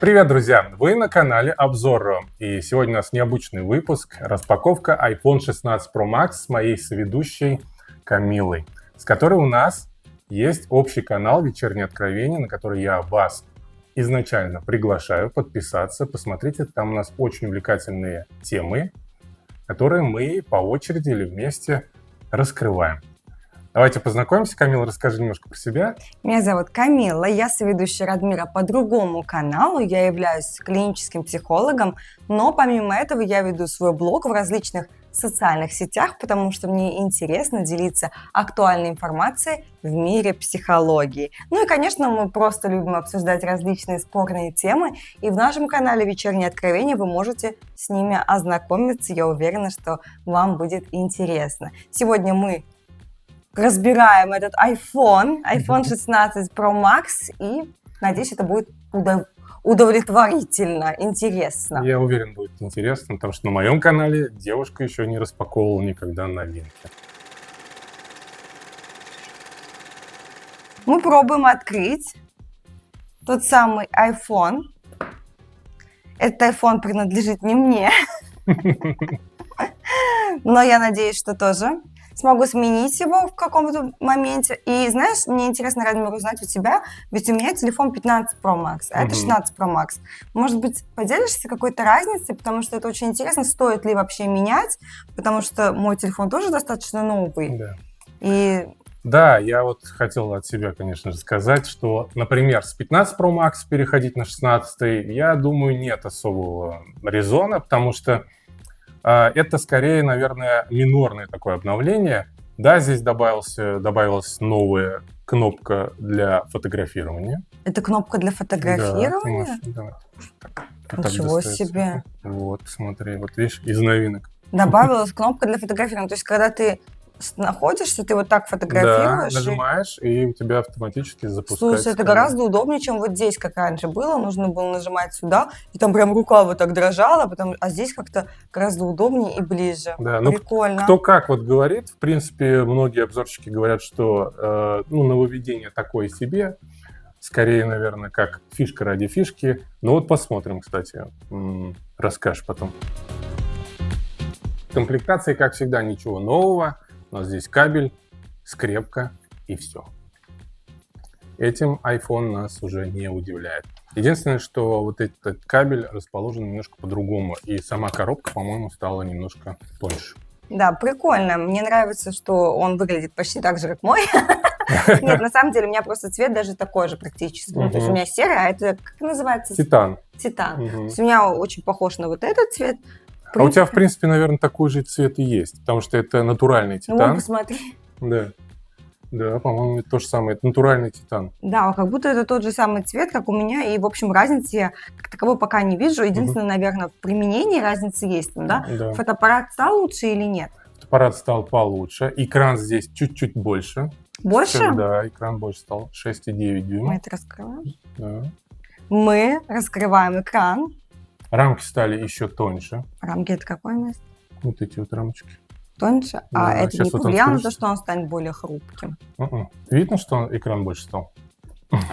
Привет, друзья! Вы на канале Обзор.ру, и сегодня у нас необычный выпуск, распаковка iPhone 16 Pro Max с моей соведущей Камилой, с которой у нас есть общий канал «Вечерние откровения», на который я вас изначально приглашаю подписаться. Посмотрите, там у нас очень увлекательные темы, которые мы по очереди или вместе раскрываем. Давайте познакомимся. Камила, расскажи немножко про себя. Меня зовут Камила, я соведущая Радмира по другому каналу, я являюсь клиническим психологом, но помимо этого я веду свой блог в различных социальных сетях, потому что мне интересно делиться актуальной информацией в мире психологии. Ну и, конечно, мы просто любим обсуждать различные спорные темы, и в нашем канале «Вечерние откровения» вы можете с ними ознакомиться, я уверена, что вам будет интересно. Сегодня мы разбираем этот iPhone 16 Pro Max, и надеюсь, это будет удовлетворительно, интересно. Я уверен, будет интересно, потому что на моем канале девушка еще не распаковывала никогда новинки. Мы пробуем открыть тот самый iPhone. Этот iPhone принадлежит не мне, но я надеюсь, что тоже смогу сменить его в каком-то моменте. И знаешь, мне интересно, Радмир, узнать у тебя, ведь у меня телефон 15 Pro Max, а это 16 Pro Max. Может быть, поделишься какой-то разницей, потому что это очень интересно, стоит ли вообще менять, потому что мой телефон тоже достаточно новый. Да. Да, я вот хотел от себя, конечно же, сказать, что, например, с 15 Pro Max переходить на 16, я думаю, нет особого резона, потому что это скорее, наверное, минорное такое обновление. Да, здесь добавилась новая кнопка для фотографирования. Это кнопка для фотографирования? Да, Ничего себе. Вот, смотри, вот видишь, из новинок. Добавилась кнопка для фотографирования. То есть, когда ты находишься, ты вот так фотографируешь. Да, нажимаешь, и у тебя автоматически запускается. Слушай, это гораздо удобнее, чем вот здесь, как раньше было. Нужно было нажимать сюда, и там прям рука вот так дрожала, а здесь как-то гораздо удобнее и ближе. Да, прикольно. Кто как вот говорит, в принципе, многие обзорщики говорят, что нововведение такое себе. Скорее, наверное, как фишка ради фишки. Но вот посмотрим, кстати, расскажешь потом. В комплектации, как всегда, ничего нового. У нас здесь кабель, скрепка и все. Этим iPhone нас уже не удивляет. Единственное, что вот этот кабель расположен немножко по-другому. И сама коробка, по-моему, стала немножко тоньше. Да, прикольно. Мне нравится, что он выглядит почти так же, как мой. Нет, на самом деле, у меня просто цвет даже такой же практически. То есть у меня серый, а это как называется? Титан. Титан. То есть у меня очень похож на вот этот цвет. А у тебя, в принципе, наверное, такой же цвет и есть, потому что это натуральный титан. Ну, посмотри. Да, по-моему, это то же самое, это натуральный титан. Да, как будто это тот же самый цвет, как у меня, и, в общем, разницы я как таковой пока не вижу. Единственное, наверное, в применении разница есть, да? Фотоаппарат стал лучше или нет? Фотоаппарат стал получше, экран здесь чуть-чуть больше. Больше? Да, экран больше стал, 6,9 дюйма. Мы это раскрываем? Да. Мы раскрываем экран. Рамки стали еще тоньше. Рамки это какое место? Вот эти вот рамочки. Тоньше? Да, а это не вот повлияло на то, что он станет более хрупким? Видно, что экран больше стал?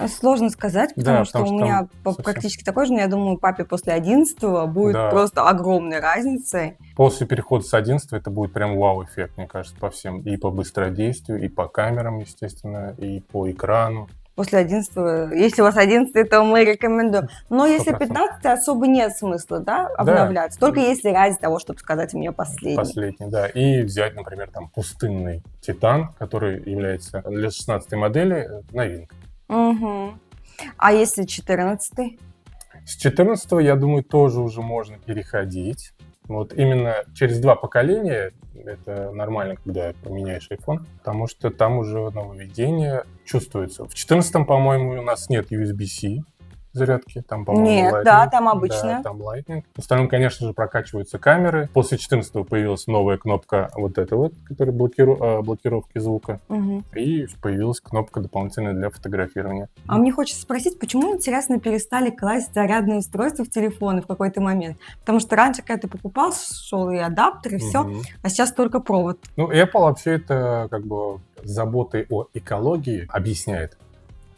Сложно сказать, потому что у меня практически такой же, но я думаю, папе после 11-го будет просто огромной разницей. После перехода с 11 это будет прям вау-эффект, мне кажется, по всем. И по быстродействию, и по камерам, естественно, и по экрану. После 11-го, если у вас 11-й, то мы рекомендуем. Но если 15-й, особо нет смысла, да, обновляться. Только если ради того, чтобы сказать, у меня последний. Последний, да. И взять, например, там пустынный Титан, который является для 16-й модели новинкой. А если 14-й? С 14-го, я думаю, тоже уже можно переходить. Вот именно через 2 поколения это нормально, когда поменяешь iPhone, потому что там уже нововведение чувствуется. В 14-м, по-моему, у нас нет USB-C зарядки. Там, по-моему, нет, Lightning. Да, там обычная. Да, там Lightning. В остальном, конечно же, прокачиваются камеры. После 14-го появилась новая кнопка вот эта вот, которая блокировки звука. И появилась кнопка дополнительная для фотографирования. А мне хочется спросить, почему, интересно, перестали класть зарядные устройства в телефоны в какой-то момент? Потому что раньше, когда ты покупал, шел и адаптер, и все, а сейчас только провод. Ну, Apple вообще это как бы заботой о экологии объясняет.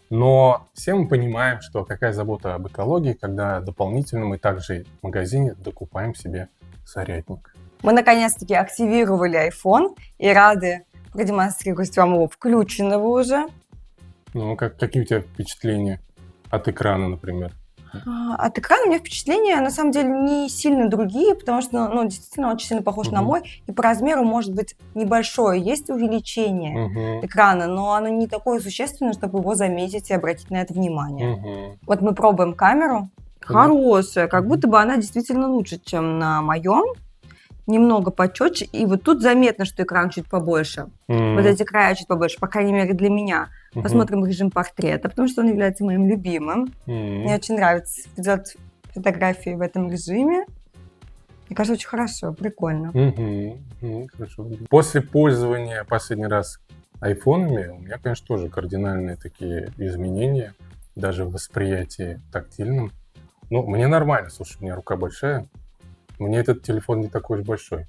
Но все мы понимаем, что какая забота об экологии, когда дополнительно мы также в магазине докупаем себе зарядник. Мы наконец-таки активировали iPhone и рады продемонстрировать вам его включенного уже. Ну, какие у тебя впечатления от экрана, например? От экрана у меня впечатления, на самом деле, не сильно другие, потому что, действительно, очень сильно похож на мой, и по размеру может быть небольшое, есть увеличение экрана, но оно не такое существенное, чтобы его заметить и обратить на это внимание. Вот мы пробуем камеру, хорошая, как будто бы она действительно лучше, чем на моем, немного почетче, и вот тут заметно, что экран чуть побольше, вот эти края чуть побольше, по крайней мере для меня. Посмотрим режим портрета, потому что он является моим любимым. Мне очень нравится делать фотографии в этом режиме. Мне кажется, очень хорошо, прикольно. Хорошо. После пользования последний раз айфонами у меня, конечно, тоже кардинальные такие изменения, даже в восприятии тактильном. Ну, мне нормально, слушай, у меня рука большая, мне этот телефон не такой уж большой.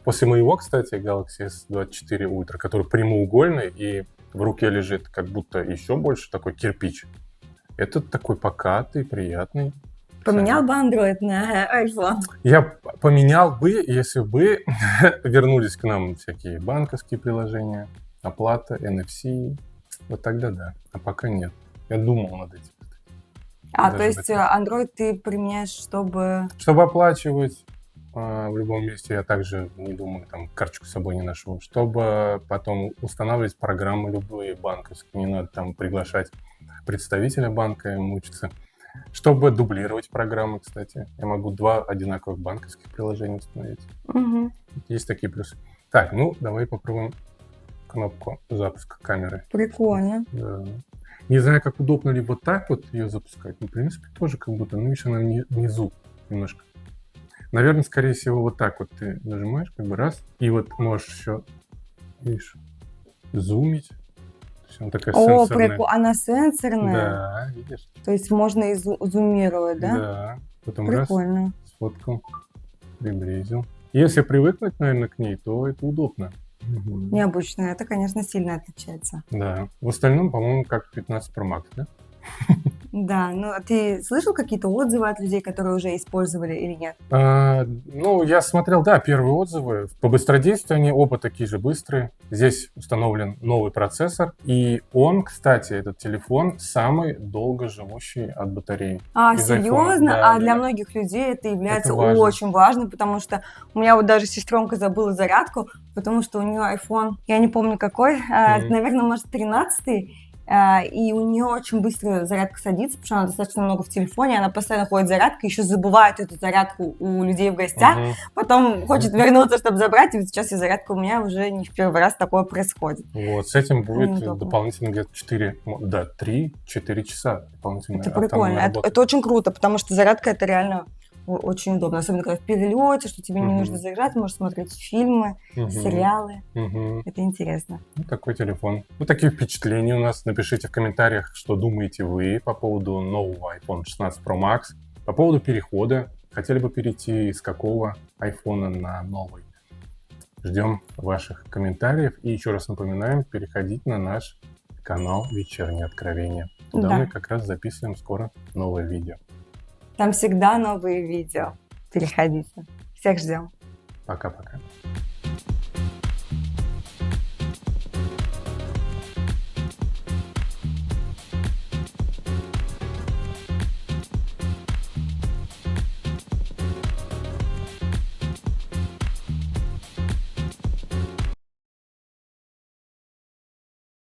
После моего, кстати, Galaxy S24 Ultra, который прямоугольный и в руке лежит как будто еще больше такой кирпич, этот такой покатый, приятный. Поменял бы Android на iPhone? Я поменял бы, если бы вернулись к нам всякие банковские приложения, оплата, NFC, вот тогда да, а пока нет. Я думал над этим. То есть Android ты применяешь, чтобы... Чтобы оплачивать в любом месте, я также не думаю, там, карточку с собой не ношу. Чтобы потом устанавливать программы любые банковские, не надо там приглашать представителя банка и мучиться. Чтобы дублировать программы, кстати. Я могу 2 одинаковых банковских приложения установить. Есть такие плюсы. Так, давай попробуем кнопку запуска камеры. Прикольно. Да. Не знаю, как удобно ли вот так вот ее запускать. В принципе, тоже как будто, видишь, она внизу немножко. Наверное, скорее всего, вот так вот ты нажимаешь, как бы раз, и вот можешь еще, видишь, зумить. То есть она такая сенсорная. Прикольно. Она сенсорная? Да, видишь. То есть можно и зумировать, да? Да. Потом прикольно. Раз, сфоткал, приблизил. Если привыкнуть, наверное, к ней, то это удобно. Необычно. Это, конечно, сильно отличается. Да. В остальном, по-моему, как 15 Pro Max, да? Да, а ты слышал какие-то отзывы от людей, которые уже использовали или нет? Я смотрел, да, первые отзывы. По быстродействию они оба такие же быстрые. Здесь установлен новый процессор. И он, кстати, этот телефон, самый долго живущий от батареи. Серьезно? Да, для многих людей это является это важно. очень важным, потому что у меня вот даже сестренка забыла зарядку, потому что у нее iPhone, я не помню какой, наверное, может, 13-й. И у нее очень быстро зарядка садится, потому что она достаточно много в телефоне, она постоянно ходит зарядка, еще забывает эту зарядку у людей в гостях, потом хочет вернуться, чтобы забрать, и вот сейчас и зарядка у меня уже не в первый раз такое происходит. Вот, с этим будет дополнительно где-то 3-4 часа дополнительно. Это прикольно, это очень круто, потому что зарядка это реально очень удобно, особенно когда в перелете, что тебе не нужно заряжать, можешь смотреть фильмы, сериалы. Это интересно. Такой телефон. Такие впечатления у нас. Напишите в комментариях, что думаете вы по поводу нового iPhone 16 Pro Max, по поводу перехода. Хотели бы перейти с какого iPhone на новый? Ждем ваших комментариев. И еще раз напоминаем, переходить на наш канал «Вечерние откровения». Туда мы как раз записываем скоро новое видео. Там всегда новые видео. Переходите. Всех ждем. Пока-пока.